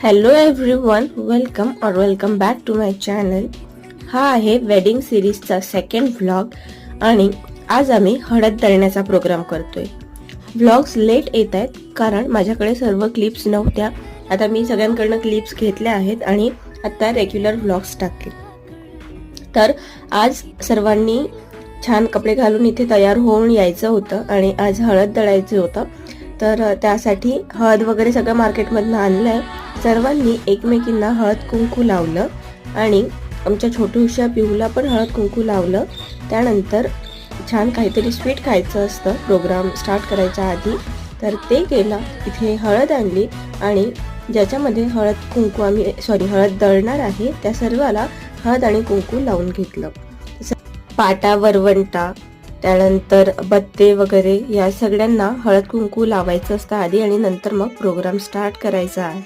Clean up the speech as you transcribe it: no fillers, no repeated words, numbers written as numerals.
Hello everyone, welcome back to my channel. हा आहे wedding सिरीजचा second vlog आणि आज आम्ही हळद दळण्याचा प्रोग्राम करतोय. व्लॉग्स लेट येत आहेत कारण माझ्याकडे सर्व क्लिप्स नव्हत्या. आता मी सगळ्यांकडनं क्लिप्स घेतल्या आहेत आणि आता रेग्युलर व्लॉग्स टाकले. तर आज सर्वांनी छान कपडे घालून इथे तयार होऊन यायचं होतं आणि आज हळद दळायचं होतं. तर त्यासाठी हळद वगैरे सगळं मार्केटमधनं आणलंय. सर्वांनी एकमेकींना हळद कुंकू लावलं आणि आमच्या छोटूशा पिहूला पण हळद कुंकू लावलं. त्यानंतर छान काहीतरी स्वीट खायचं असतं प्रोग्राम स्टार्ट करायच्या आधी, तर ते केलं. इथे हळद आणली आणि ज्याच्यामध्ये हळद दळणार आहे त्या सर्वाला हळद आणि कुंकू लावून घेतलं. पाटा, वरवंटा, त्यानंतर बत्ते वगैरे या सगळ्यांना हळद कुंकू लावायचं असतं आधी आणि नंतर मग प्रोग्राम स्टार्ट करायचा आहे.